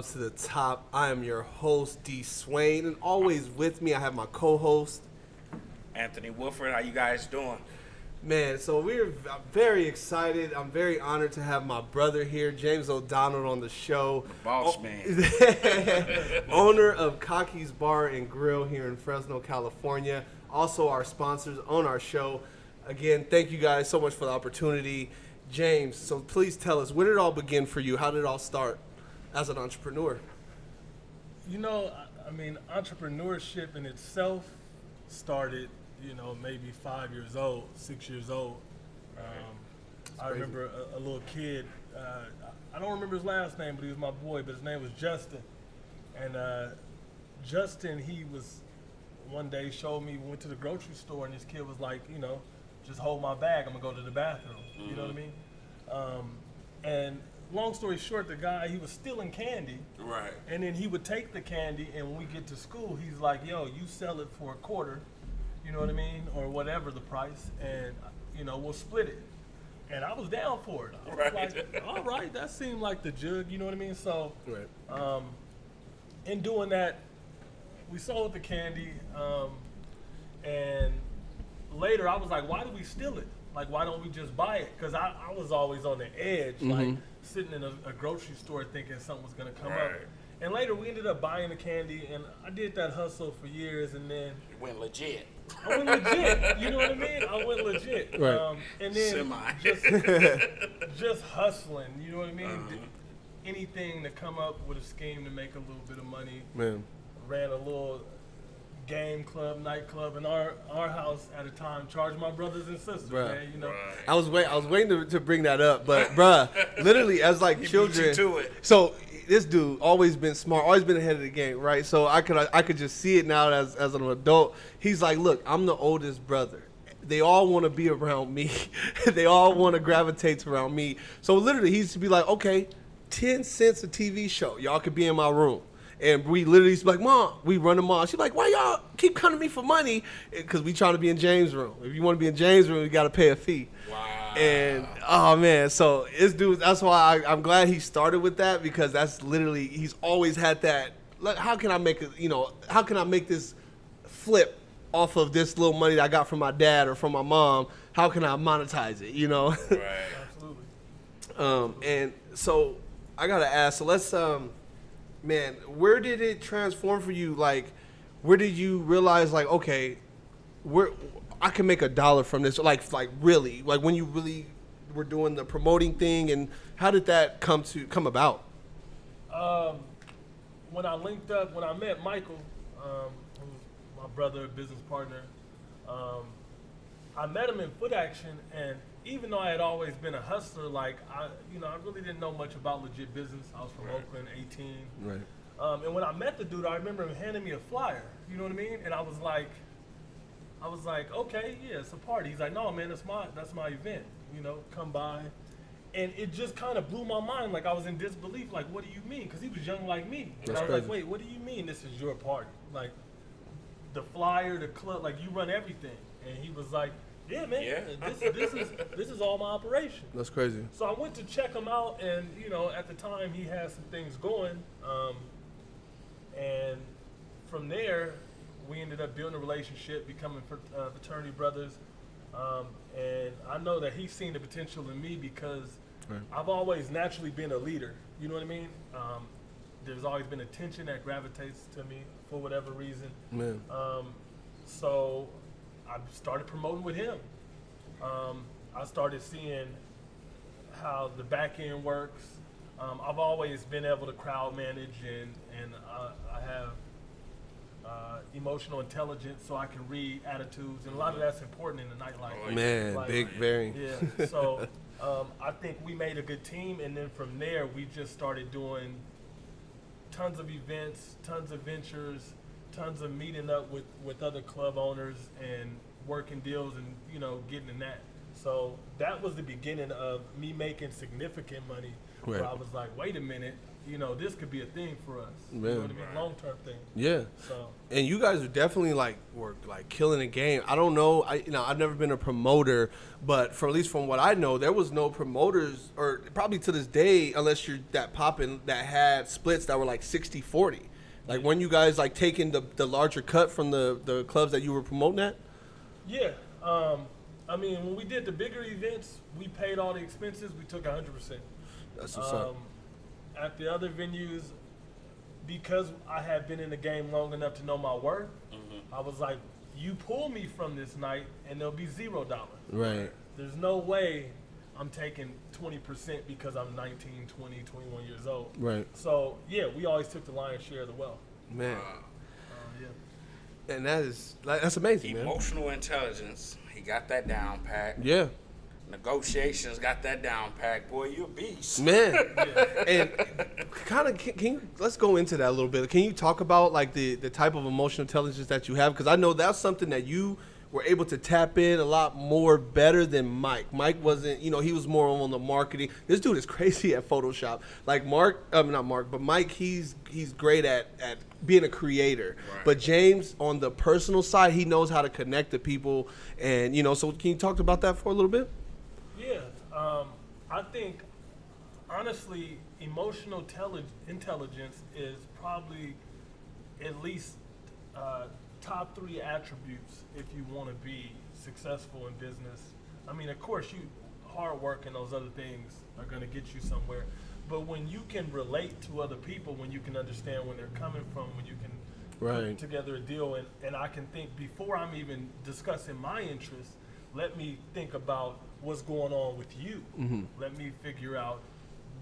Bottoms to the Top. I am your host, D. Swain, and always with me I have my co-host, Anthony Wolford. How you guys doing? Man, so I'm very excited. I'm very honored to have my brother here, James O'Donnell, on the show. The boss man. Owner of Kocky's Bar and Grill here in Fresno, California. Also our sponsors on our show. Again, thank you guys so much for the opportunity. James, so please tell us, where did it all begin for you? How did it all start as an entrepreneur? You know, I mean, entrepreneurship in itself started, maybe 5 years old, 6 years old. I remember a little kid, I don't remember his last name, but he was my boy, but his name was Justin. And Justin, he was, one day showed me, we went to the grocery store, and this kid was like, just hold my bag, I'm gonna go to the bathroom. You know what I mean? And long story short, the guy, he was stealing candy. Right. And then he would take the candy, and when we get to school, he's like, yo, you sell it for $0.25, you know what I mean? Or whatever the price, and, we'll split it. And I was down for it. I was like, all right, that seemed like the jug, you know what I mean? So, in doing that, we sold the candy, and later I was like, why do we steal it? Like, why don't we just buy it? Because I was always on the edge, like sitting in a grocery store thinking something was going to come up. And later we ended up buying the candy, and I did that hustle for years, and then You went legit. I went legit, you know what I mean? I went legit. Right. And then Semi. just hustling, you know what I mean? Anything to come up with a scheme to make a little bit of money. Man. Ran a little game club, nightclub in our house at a time. Charged my brothers and sisters, man. I was waiting to bring that up, but bruh, literally as like He children. beat you to it. So this dude always been smart, always been ahead of the game, right? So I could just see it now as an adult. He's like, look, I'm the oldest brother. They all want to be around me. They all want to gravitate around me. So literally, he used to be like, okay, 10 cents a TV show. Y'all could be in my room. And we literally used to be like, Mom, we run to Mom. She's like, why y'all keep coming to me for money? Because we trying to be in James' room. If you want to be in James' room, you got to pay a fee. Wow. And, oh, man, so this dude, that's why I'm glad he started with that, because that's literally, he's always had that, like, how can I make it, how can I make this flip off of this little money that I got from my dad or from my mom? How can I monetize it, Right. Absolutely. And so I got to ask, so let's, man, where did it transform for you? Like, where did you realize, like, okay, I can make $1 from this? Like really, like when you really were doing the promoting thing, and how did that come about? When I met Michael, who's my brother, business partner, I met him in Foot Action, and even though I had always been a hustler, like I really didn't know much about legit business. I was from Oakland, 18. Right. And when I met the dude, I remember him handing me a flyer. You know what I mean? And I was like, okay, yeah, it's a party. He's like, no, man, that's my event. Come by. And it just kind of blew my mind. Like, I was in disbelief. Like, what do you mean? Because he was young like me. And I was like, wait, what do you mean this is your party? Like, the flyer, the club, like, you run everything. And he was like, yeah, man, this is all my operation. That's crazy. So I went to check him out, and, at the time, he had some things going. And from there, we ended up building a relationship, becoming fraternity brothers. And I know that he's seen the potential in me because I've always naturally been a leader. You know what I mean? There's always been attention that gravitates to me for whatever reason. Man. So I started promoting with him. I started seeing how the back end works. I've always been able to crowd manage, and I have emotional intelligence, so I can read attitudes, and a lot of that's important in the nightlife. Man, very. Yeah. So I think we made a good team, and then from there we just started doing tons of events, tons of ventures, tons of meeting up with other club owners and working deals, and getting in that. So that was the beginning of me making significant money. Where I was like, wait a minute, this could be a thing for us. Man. You know what I mean? Long-term thing. Yeah. So. And you guys are definitely were killing the game. I don't know. I've never been a promoter, but at least from what I know, there was no promoters, or probably to this day, unless you're that poppin', that had splits that were like 60-40. Like when you guys taking the larger cut from the clubs that you were promoting at. Yeah. When we did the bigger events, we paid all the expenses. We took 100%. That's what's up. At the other venues, because I had been in the game long enough to know my worth, I was like, you pull me from this night and there'll be $0. Right. There's no way I'm taking 20% because I'm 19, 20, 21 years old. Right. So, yeah, we always took the lion's share of the wealth. Man. Yeah. And that's amazing, man. Emotional intelligence, he got that down pat. Yeah. Negotiations, got that down pat. Boy, you a beast. Man. And kind of, let's go into that a little bit. Can you talk about the type of emotional intelligence that you have? Because I know that's something that you were able to tap in a lot more better than Mike. Mike wasn't, he was more on the marketing. This dude is crazy at Photoshop. Mike, he's great at being a creator. Right. But James, on the personal side, he knows how to connect to people. And, so can you talk about that for a little bit? Yeah, I think, honestly, emotional intelligence is probably at least top 3 attributes if you want to be successful in business. Of course, hard work and those other things are going to get you somewhere. But when you can relate to other people, when you can understand where they're coming from, when you can put together a deal, and I can think before I'm even discussing my interests, let me think about what's going on with you. Mm-hmm. Let me figure out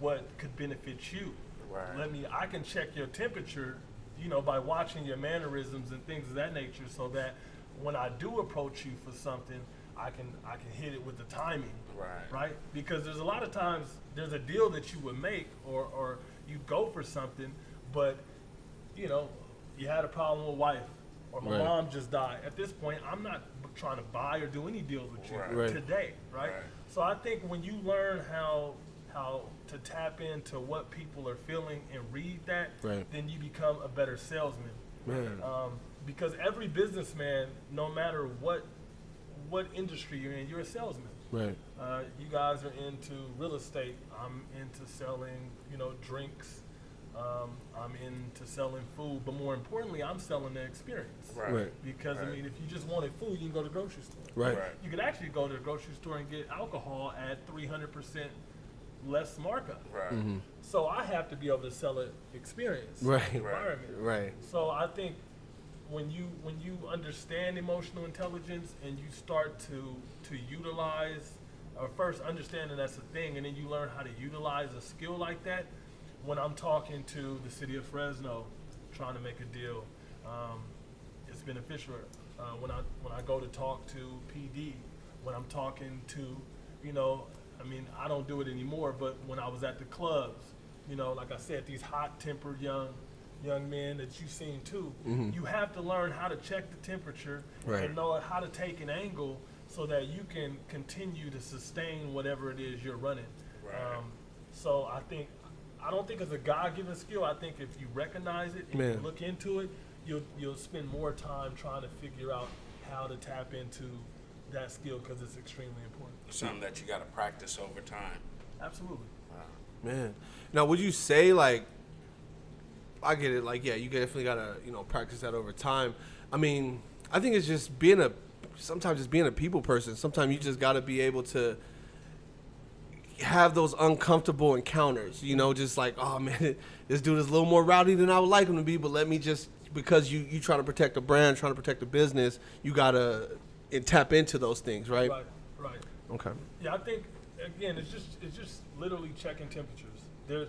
what could benefit you. Right. I can check your temperature, by watching your mannerisms and things of that nature, so that when I do approach you for something, I can hit it with the timing. Right? Because there's a lot of times there's a deal that you would make or you go for something, but you had a problem with wife, or my mom just died. At this point, I'm not trying to buy or do any deals with you today, right? So I think when you learn how to tap into what people are feeling and read that, then you become a better salesman. Man. Because every businessman, no matter what industry you're in, you're a salesman. Right. You guys are into real estate. I'm into selling, drinks. I'm into selling food, but more importantly, I'm selling the experience. Right. Because if you just wanted food, you can go to the grocery store. Right. You could actually go to the grocery store and get alcohol at 300% less markup. Right. Mm-hmm. So I have to be able to sell an experience, environment. Right. So I think when you understand emotional intelligence and you start to utilize, or first understanding that's a thing, and then you learn how to utilize a skill like that. When I'm talking to the city of Fresno, trying to make a deal, it's beneficial. When I go to talk to PD, when I'm talking to, I don't do it anymore, but when I was at the clubs, like I said, these hot-tempered young men that you've seen too, you have to learn how to check the temperature and know how to take an angle so that you can continue to sustain whatever it is you're running. Right. So I don't think it's a God-given skill. I think if you recognize it and you look into it, you'll spend more time trying to figure out how to tap into that skill, because it's extremely important. Something that you got to practice over time. Absolutely. Man. Now, would you say I get it. You definitely gotta practice that over time. I think it's just sometimes being a people person. Sometimes you just gotta be able to have those uncomfortable encounters, just oh man, this dude is a little more rowdy than I would like him to be, but let me just, because you trying to protect the brand, trying to protect the business, you gotta tap into those things, right? Right. Okay. Yeah, I think again, it's just literally checking temperatures.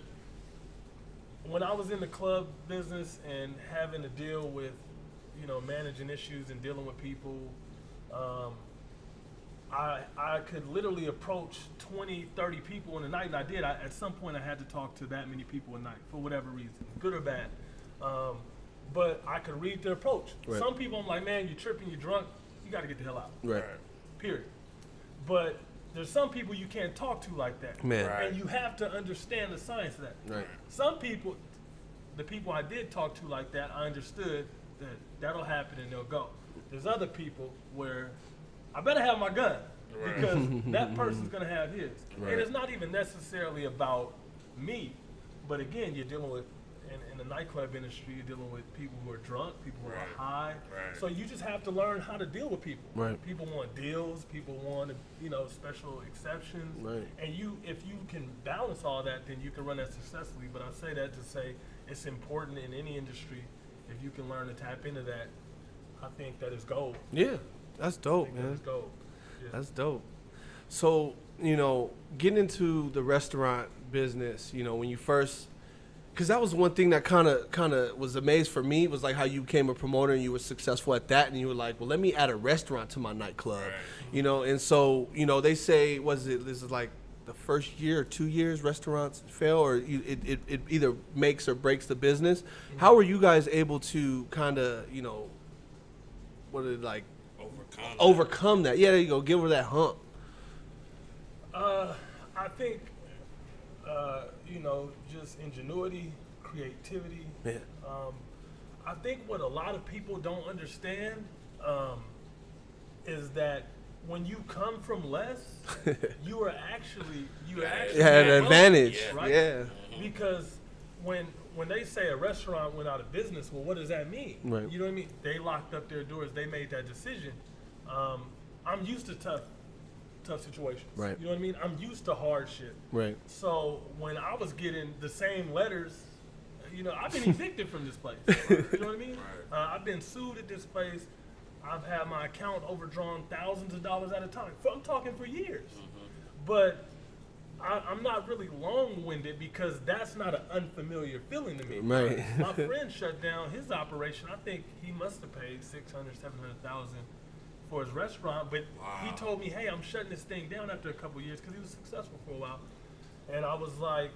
When I was in the club business and having to deal with, managing issues and dealing with people, I could literally approach 20, 30 people in a night, and I did. At some point, I had to talk to that many people a night for whatever reason, good or bad. But I could read their approach. Right. Some people, I'm like, man, you're tripping, you're drunk, you got to get the hell out. Right. Period. But there's some people you can't talk to like that. Man. Right. And you have to understand the science of that. Right. Some people, the people I did talk to like that, I understood that that'll happen and they'll go. There's other people where I better have my gun because that person's going to have his. Right. And it's not even necessarily about me, but again, you're dealing with, in the nightclub industry, you're dealing with people who are drunk, people who Right. are high. Right. So you just have to learn how to deal with people. Right. People want deals, people want, special exceptions. Right. And if you can balance all that, then you can run that successfully. But I say that to say it's important in any industry. If you can learn to tap into that, I think that is gold. Yeah, that's I dope, think that man. is gold. Yeah. That's dope. So, getting into the restaurant business, when you first, because that was one thing that kind of was amazed for me, was like how you became a promoter and you were successful at that, and you were like, well, let me add a restaurant to my nightclub, and so, they say, this is like the first year or 2 years restaurants fail, or it either makes or breaks the business. How were you guys able to kind of, overcome that? Yeah, there you go. Give her that hump. I think, just ingenuity, creativity. Yeah. I think what a lot of people don't understand is that when you come from less, you actually had an wealthy, advantage. right? Yeah. Because when they say a restaurant went out of business, well, what does that mean? Right. You know what I mean? They locked up their doors. They made that decision. I'm used to tough situations. Right. You know what I mean? I'm used to hardship. Right. So when I was getting the same letters, I've been evicted from this place. You know what I mean? I've been sued at this place. I've had my account overdrawn thousands of dollars at a time. I'm talking for years. But I'm not really long-winded because that's not an unfamiliar feeling to me. Right. My friend shut down his operation. I think he must have paid $600,000, $700,000 for his restaurant. But he told me, hey, I'm shutting this thing down after a couple of years because he was successful for a while. And I was like,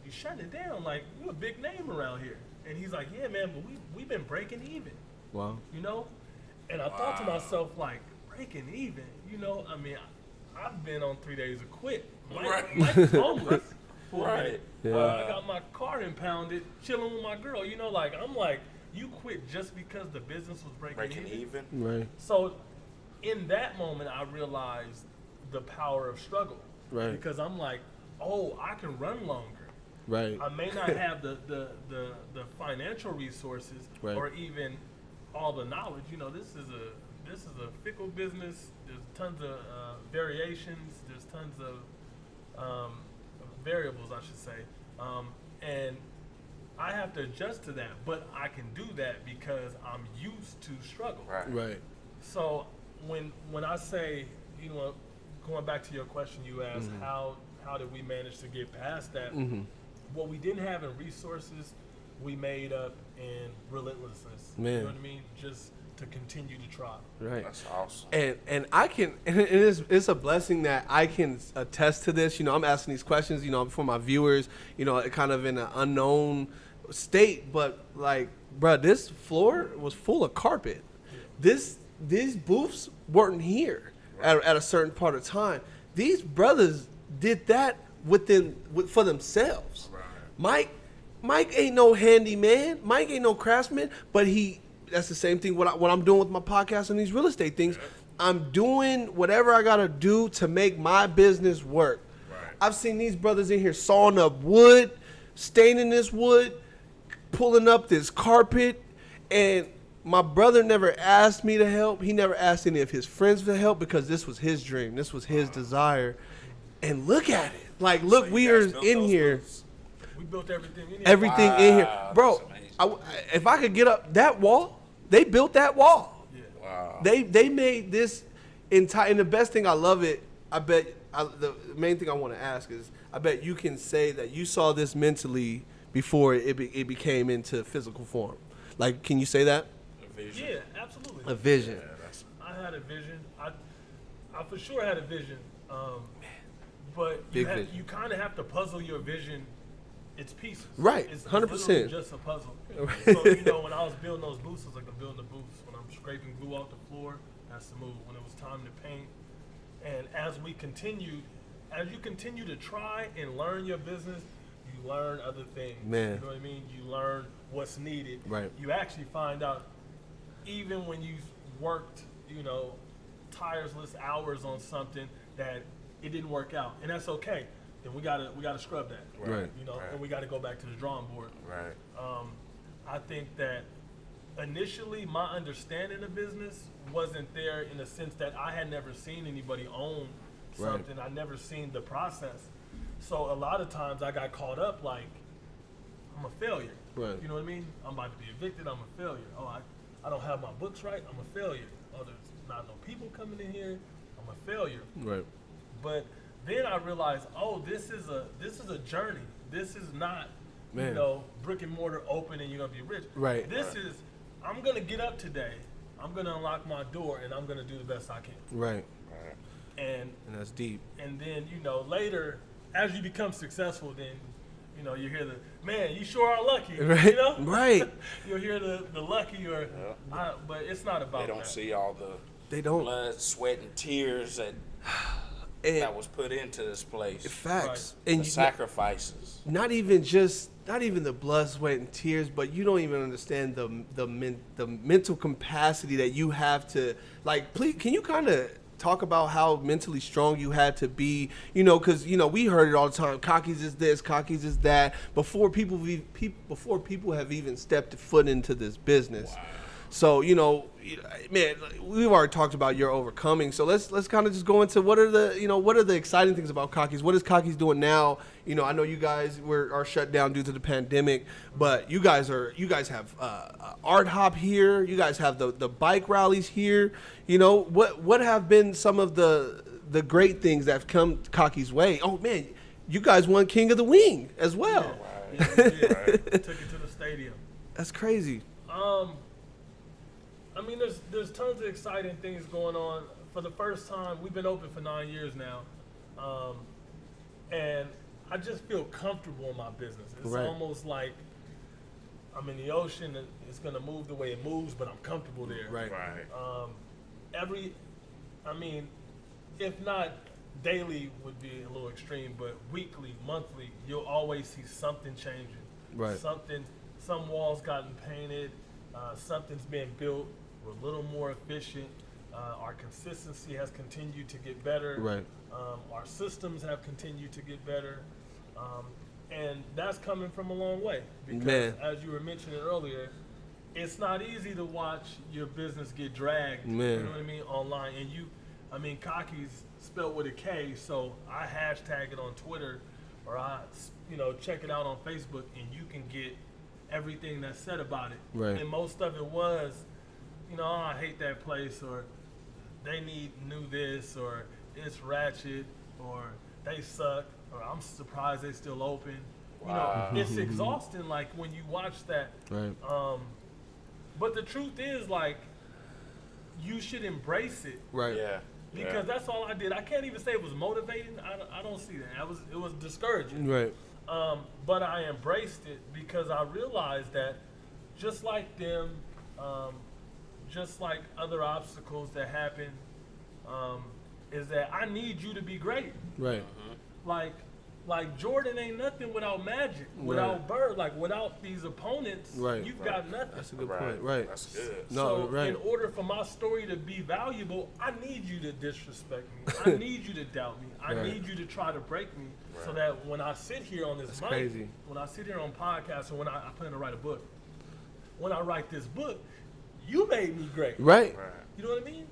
you shutting it down? Like, you're a big name around here. And he's like, yeah, man, but we've been breaking even. Wow. And I thought to myself, like, breaking even? I mean, I've been on 3 days of quit. Mike's homeless for a minute. Yeah. I got my car impounded, chilling with my girl. I'm like, you quit just because the business was breaking even? Right. So in that moment, I realized the power of struggle. Right. Because I'm like, oh, I can run longer. Right. I may not have the financial resources Right. or even all the knowledge. This is a fickle business. There's tons of variations. There's tons of variables, I should say, and I have to adjust to that. But I can do that because I'm used to struggle. Right. So when I say, going back to your question, you asked how did we manage to get past that? What we didn't have in resources, we made up in relentlessness. Man. You know what I mean? Just to continue to try. Right. That's awesome. And I can, and it's a blessing that I can attest to this. I'm asking these questions, for my viewers, kind of in an unknown state, but like, bruh, this floor was full of carpet. These booths weren't here at a certain part of time. These brothers did that for themselves. Right. Mike ain't no handyman. Mike ain't no craftsman, but that's the same thing what I'm doing with my podcast and these real estate things. I'm doing whatever I gotta do to make my business work. Right. I've seen these brothers in here sawing up wood, staining this wood, pulling up this carpet, and my brother never asked me to help. He never asked any of his friends to help because this was his dream. This was his desire. And look at it. Like, look, we are in here. We built everything in here. Everything in here. Bro, if I could get up that wall, they built that wall. Yeah. Wow. They made this entire, and the best thing, I love it. I bet the main thing I want to ask is, I bet you can say that you saw this mentally before it became into physical form. Like, can you say that? A vision. Yeah, absolutely. A vision. I had a vision. I for sure had a vision. But Big you vision. you kind of have to puzzle your vision. It's pieces. Right, It's 100%. literally just a puzzle. So, when I was building those booths, it was like I'm building the booths. When I'm scraping glue off the floor, that's the move. When it was time to paint And as you continue to try and learn your business, you learn other things. Man. You know what I mean? You learn what's needed. Right. You actually find out, even when you've worked, tireless hours on something, that it didn't work out, and that's okay. Then we gotta scrub that. Right. And we gotta go back to the drawing board. Right. I think that initially my understanding of business wasn't there, in the sense that I had never seen anybody own something. I never seen the process. So a lot of times I got caught up like, I'm a failure. Right. You know what I mean? I'm about to be evicted, I'm a failure. Oh, I don't have my books right, I'm a failure. Oh, there's not no people coming in here, I'm a failure. Right. But then I realized, oh, this is a journey. This is not, Man. brick and mortar open and you're gonna be rich. Right. This is, I'm gonna get up today, I'm gonna unlock my door, and I'm gonna do the best I can. Right. And that's deep. And then later, as you become successful, then you hear the, man, you sure are lucky. Right. Right. You'll hear the lucky, or but it's not about They don't that. see all the blood, sweat, and tears that was put into this place. Facts. Right. And the sacrifices. Not even the blood, sweat, and tears, but you don't even understand the mental capacity that you have to, like, please, can you kind of talk about how mentally strong you had to be, because, we heard it all the time, Kocky's is this, Kocky's is that, before people have even stepped foot into this business. Wow. So, man, we've already talked about your overcoming. So let's kind of just go into what are the exciting things about Kocky's? What is Kocky's doing now? I know you guys are shut down due to the pandemic, but you guys have Art Hop here. You guys have the bike rallies here. What have been some of the great things that have come Kocky's way? Oh man, you guys won King of the Wing as well. Yeah, we did. Took it to the stadium. That's crazy. I mean, there's tons of exciting things going on. For the first time, we've been open for 9 years now, and I just feel comfortable in my business. It's almost like I'm in the ocean, and it's gonna move the way it moves, but I'm comfortable there. Right. If not daily would be a little extreme, but weekly, monthly, you'll always see something changing. Right. Some walls gotten painted, something's being built. We're a little more efficient. Our consistency has continued to get better. Right. Our systems have continued to get better. And that's coming from a long way. Because as you were mentioning earlier, it's not easy to watch your business get dragged, you know what I mean, online. And Kocky's spelled with a K, so I hashtag it on Twitter, or I check it out on Facebook, and you can get everything that's said about it. Right. And most of it was, I hate that place, or they need new this, or it's ratchet, or they suck, or I'm surprised they still open. Wow. It's exhausting, like, when you watch that. Right. But the truth is, like, you should embrace it. Right. Yeah. Because that's all I did. I can't even say it was motivating. I don't see that. It was discouraging. Right. But I embraced it because I realized that just like them, just like other obstacles that happen, is that I need you to be great. Right. Like Jordan ain't nothing without Magic, without Bird, like without these opponents, you've got nothing. That's a good point. Right. That's good. In order for my story to be valuable, I need you to disrespect me. I need you to doubt me. I need you to try to break me, so that when I sit here on this mic, when I sit here on podcasts, or when I plan to write a book, when I write this book, you made me great. Right. You know what I mean?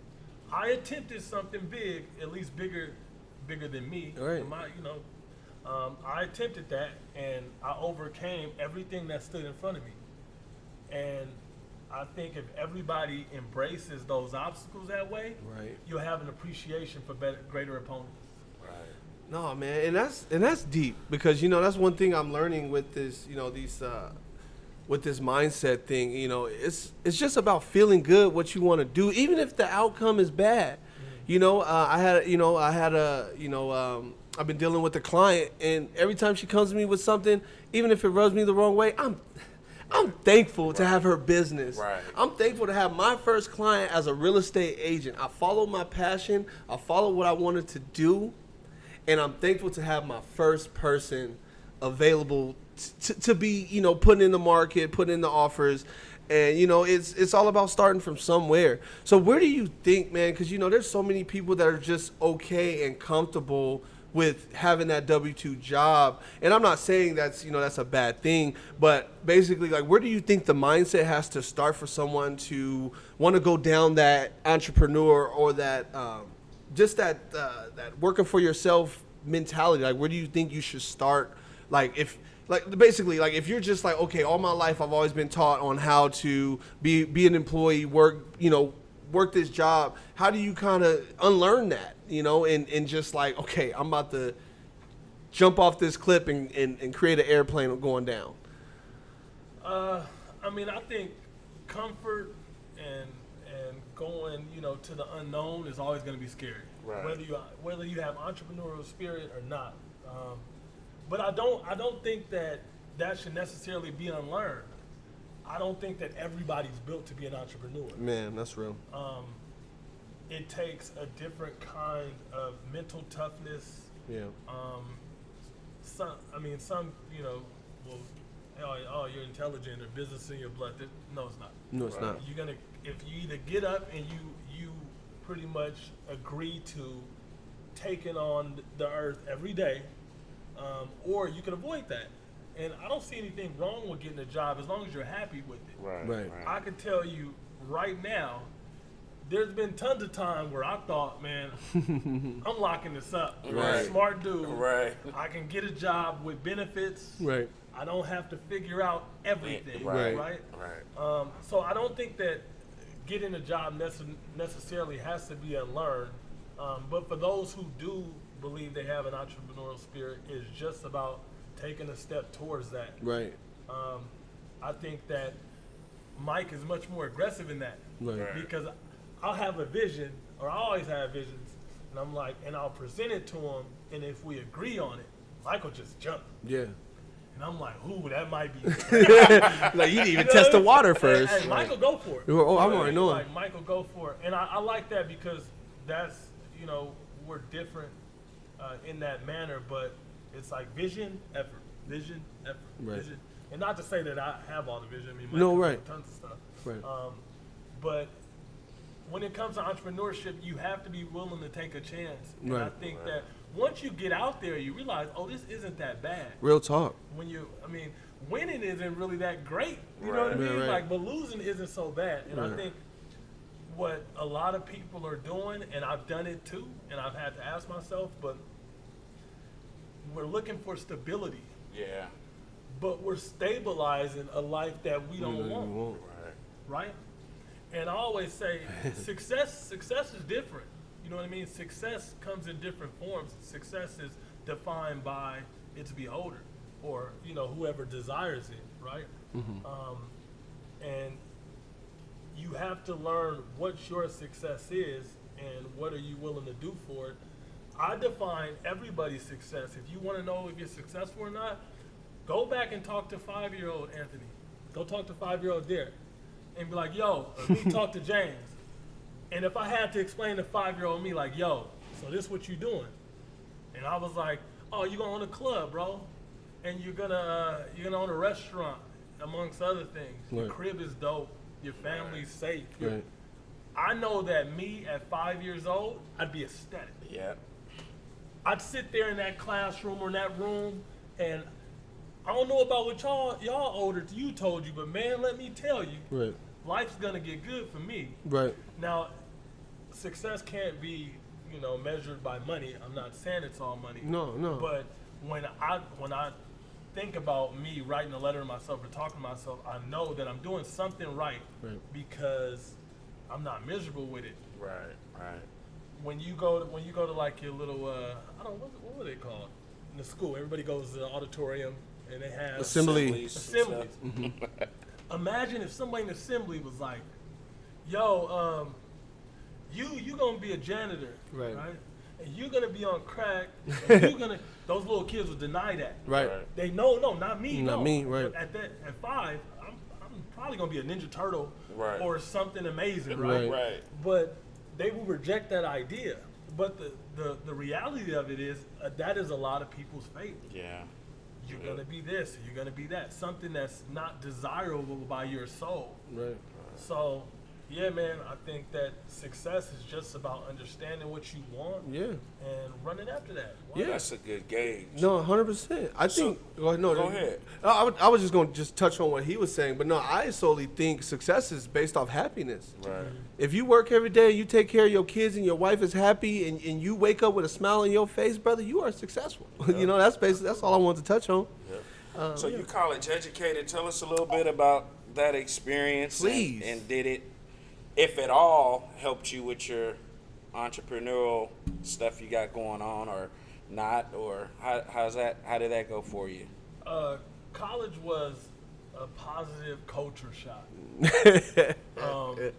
I attempted something big, at least bigger than me. Right. I attempted that, and I overcame everything that stood in front of me. And I think if everybody embraces those obstacles that way, you'll have an appreciation for greater opponents. Right. No, man, and that's deep, because that's one thing I'm learning with this, with this mindset thing. It's just about feeling good what you want to do, even if the outcome is bad. I've been dealing with a client, and every time she comes to me with something, even if it rubs me the wrong way, I'm thankful to have her business. Right. I'm thankful to have my first client as a real estate agent. I followed my passion. I followed what I wanted to do. And I'm thankful to have my first person available to be, put in the market, put in the offers. And, it's all about starting from somewhere. So where do you think, man, because, there's so many people that are just okay and comfortable with having that W-2 job. And I'm not saying that's a bad thing, but basically, like, where do you think the mindset has to start for someone to want to go down that entrepreneur or that just that working for yourself mentality? Like, where do you think you should start? Like, if you're just like, okay, all my life I've always been taught on how to be an employee, work this job. How do you kind of unlearn that, and just like, okay, I'm about to jump off this cliff and create an airplane going down? I think comfort and going, to the unknown is always going to be scary. Right. Whether you have entrepreneurial spirit or not. But I don't think that should necessarily be unlearned. I don't think that everybody's built to be an entrepreneur. Man, that's real. It takes a different kind of mental toughness. Yeah. Some, you're intelligent or business in your blood. No, it's not. No, it's not. If you either get up and you pretty much agree to taking on the earth every day, or you can avoid that. And I don't see anything wrong with getting a job as long as you're happy with it. Right. I can tell you right now, there's been tons of time where I thought, man, I'm locking this up. Right. I'm a smart dude. Right. I can get a job with benefits. Right. I don't have to figure out everything. Right. So I don't think that getting a job necessarily has to be unlearned. But for those who do believe they have an entrepreneurial spirit, it's just about taking a step towards that. Right. I think that Mike is much more aggressive in that. Right. Because I'll have a vision, or I always have visions, and I'm like, and I'll present it to him, and if we agree on it, Mike will just jump. Yeah. And I'm like, ooh, that might be. Like, you didn't even test the water first. Hey, Michael, go for it. Oh, I'm already knowing. Like, Michael, go for it. And I like that because that's, we're different in that manner, but it's like vision, effort, vision, effort, vision. And not to say that I have all the vision. I mean, Michael does tons of stuff. Right. But when it comes to entrepreneurship, you have to be willing to take a chance. And I think that once you get out there, you realize, oh, this isn't that bad. Real talk. Winning isn't really that great. You know what I mean? Right. Like, but losing isn't so bad. And I think what a lot of people are doing, and I've done it too, and I've had to ask myself, but we're looking for stability. Yeah. But we're stabilizing a life that we don't want. Right? And I always say success is different. You know what I mean? Success comes in different forms. Success is defined by its beholder, or whoever desires it, right? Mm-hmm. And you have to learn what your success is and what are you willing to do for it. I define everybody's success. If you want to know if you're successful or not, go back and talk to 5-year-old Anthony. Go talk to 5-year-old Derek. And be like, yo, me talk to James. And if I had to explain to 5-year-old me, like, yo, so this what you doing? And I was like, oh, you're gonna own a club, bro. And you're gonna own a restaurant, amongst other things. Your crib is dope. Your family's safe. I know that me at 5 years old, I'd be ecstatic. Yeah. I'd sit there in that classroom or in that room, and I don't know about what y'all older to you told you, but man, let me tell you, life's gonna get good for me. Right. Now, success can't be, measured by money. I'm not saying it's all money. No. But when I think about me writing a letter to myself or talking to myself, I know that I'm doing something right. Because I'm not miserable with it. Right. When you go to like your little what were they called in the school? Everybody goes to the auditorium. And they have assemblies. Mm-hmm. Imagine if somebody in assembly was like, yo, you gonna be a janitor, right? And you're gonna be on crack, and those little kids would deny that. Right. They know, no, not me. Not me, right. But at 5, probably gonna be a Ninja Turtle Right. or something amazing, right? Right. But they will reject that idea. But the reality of it is that is a lot of people's fate. Yeah. You're gonna be this, you're gonna be that, something that's not desirable by your soul. Right. So, yeah, man, I think that success is just about understanding what you want, Yeah. and running after that. Yeah. That's a good gauge. No, 100%. I think. Go ahead. I was just going to just touch on what he was saying, but no, I solely think success is based off happiness. Right. If you work every day, you take care of your kids, and your wife is happy, and you wake up with a smile on your face, brother, you are successful. You know, that's all I wanted to touch on. So you college educated. Tell us a little bit about that experience. Please. And did it, if at all, helped you with your entrepreneurial stuff you got going on, or not, or how did that go for you? College was a positive culture shock.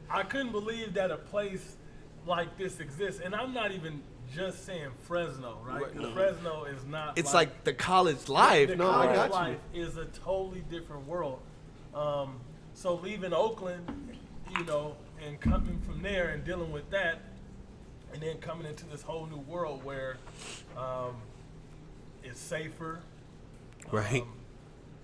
I couldn't believe that a place like this exists, and I'm not even just saying Fresno, right? 'Cause Fresno is not. It's like the college life. The No, college I got life is a totally different world. So leaving Oakland, you know, and coming from there and dealing with that, and then coming into this whole new world where it's safer. Right.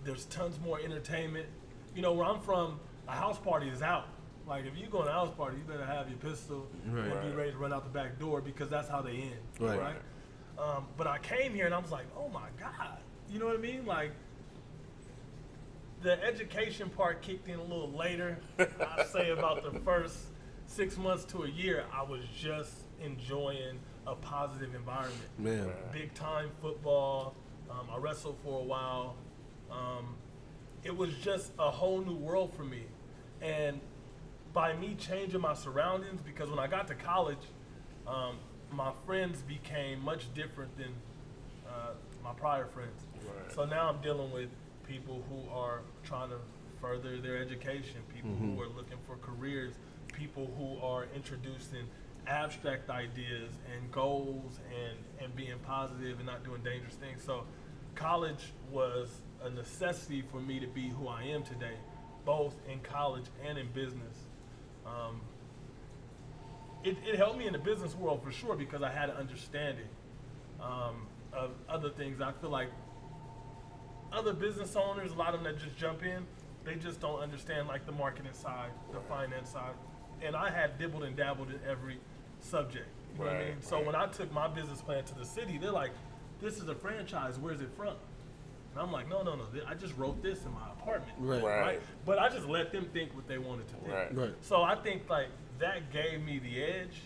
There's tons more entertainment. You know, where I'm from, a house party is out. Like, if you go to a house party, you better have your pistol and be ready to run out the back door, because that's how they end. Right. But I came here and I was like, oh my God. You know what I mean? Like, the education part kicked in a little later. I'd say about the first 6 months to a year, I was just enjoying a positive environment. Man. Big time football. I wrestled for a while. It was just a whole new world for me. And by me changing my surroundings, because when I got to college, my friends became much different than my prior friends. Right. So now I'm dealing with people who are trying to further their education, people who are looking for careers, people who are introducing abstract ideas and goals and being positive and not doing dangerous things. So college was a necessity for me to be who I am today, both in college and in business. It helped me in the business world for sure, because I had an understanding of other things. I feel like other business owners, a lot of them that just jump in, they just don't understand like the marketing side, the finance side. And I had dibbled and dabbled in every subject. You know what I mean? So when I took my business plan to the city, they're like, this is a franchise, where's it from? And I'm like, no, I just wrote this in my apartment. Right. But I just let them think what they wanted to think. Right. So I think like that gave me the edge.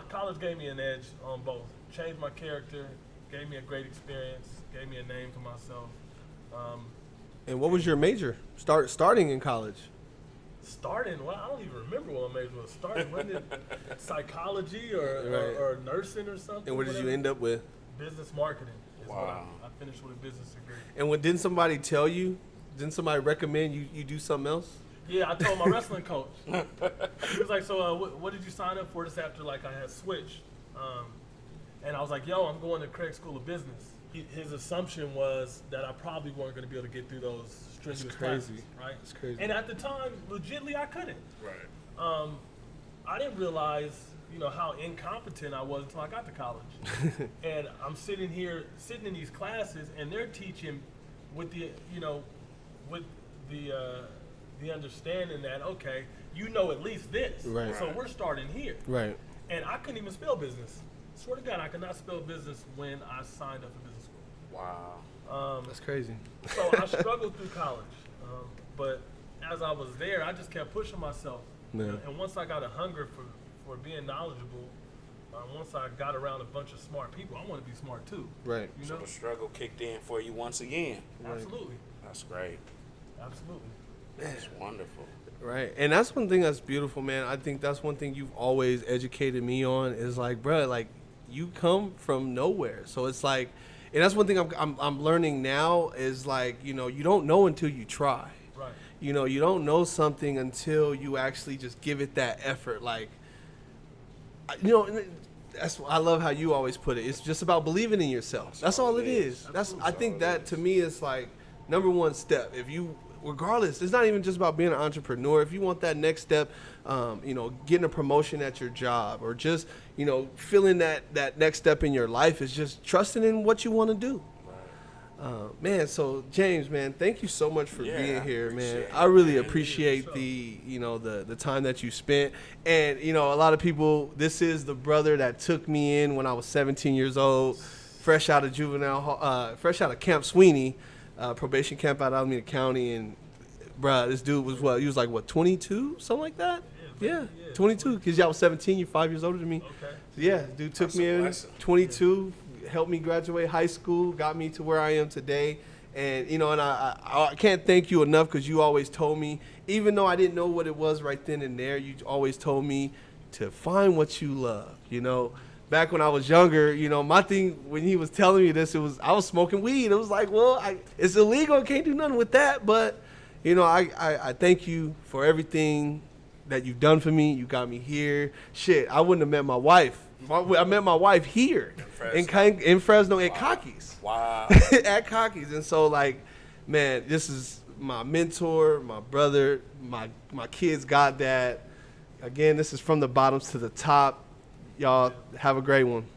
College gave me an edge on both. Changed my character, gave me a great experience, gave me a name for myself. And what was your major? Starting in college? Well, I don't even remember what my major was. Wasn't it psychology or nursing or something? And what did you end up with? Business marketing. Is what Wow. I finished with a business degree. And didn't somebody tell you? Didn't somebody recommend you do something else? Yeah, I told my wrestling coach. He was like, so what did you sign up for this after like I had switched? And I was like, yo, I'm going to Craig School of Business. His assumption was that I probably weren't going to be able to get through those strenuous classes, right? It's crazy. And at the time, legitimately, I couldn't. Right. I didn't realize, how incompetent I was until I got to college. And I'm sitting in these classes, and they're teaching with the understanding that, okay, at least this. Right. So we're starting here. Right. And I couldn't even spell business. Swear to God, I could not spell business when I signed up for business school. Wow. That's crazy. So I struggled through college. But as I was there, I just kept pushing myself. Yeah. And once I got a hunger for being knowledgeable, once I got around a bunch of smart people, I want to be smart too. Right. So the struggle kicked in for you once again. Absolutely. That's great. Absolutely. That's wonderful. Right. And that's one thing that's beautiful, man. I think that's one thing you've always educated me on is like, bro, like you come from nowhere. So it's like, and that's one thing I'm learning now is like, you don't know until you try. Right. You don't know something until you actually just give it that effort. Like, I love how you always put it. It's just about believing in yourself. That's all it is. I think that to me is like number one step. If you, regardless, it's not even just about being an entrepreneur. If you want that next step, you know, getting a promotion at your job, or just, you know, feeling that next step in your life, is just trusting in what you want to do. Man, so James, man, thank you so much for being here, man. I really appreciate the, you know, the time that you spent. And, you know, a lot of people, this is the brother that took me in when I was 17 years old, fresh out of fresh out of Camp Sweeney, probation camp out of Alameda County. And, bruh, this dude was he was like, 22? Something like that? Yeah, 22. Because y'all was 17, you're 5 years older than me. Okay. So, yeah, dude took me in, 22. Helped me graduate high school, got me to where I am today. And, you know, and I can't thank you enough, because you always told me, even though I didn't know what it was right then and there, you always told me to find what you love. You know, back when I was younger, you know, my thing when he was telling me this, I was smoking weed. It was like, well, it's illegal. I can't do nothing with that. But, you know, I thank you for everything that you've done for me. You got me here. Shit, I wouldn't have met my wife. I met my wife here in Fresno at Kocky's. Wow. At Kocky's. And so, like, man, this is my mentor, my brother, my kid's goddad. Again, this is from the bottoms to the top. Y'all have a great one.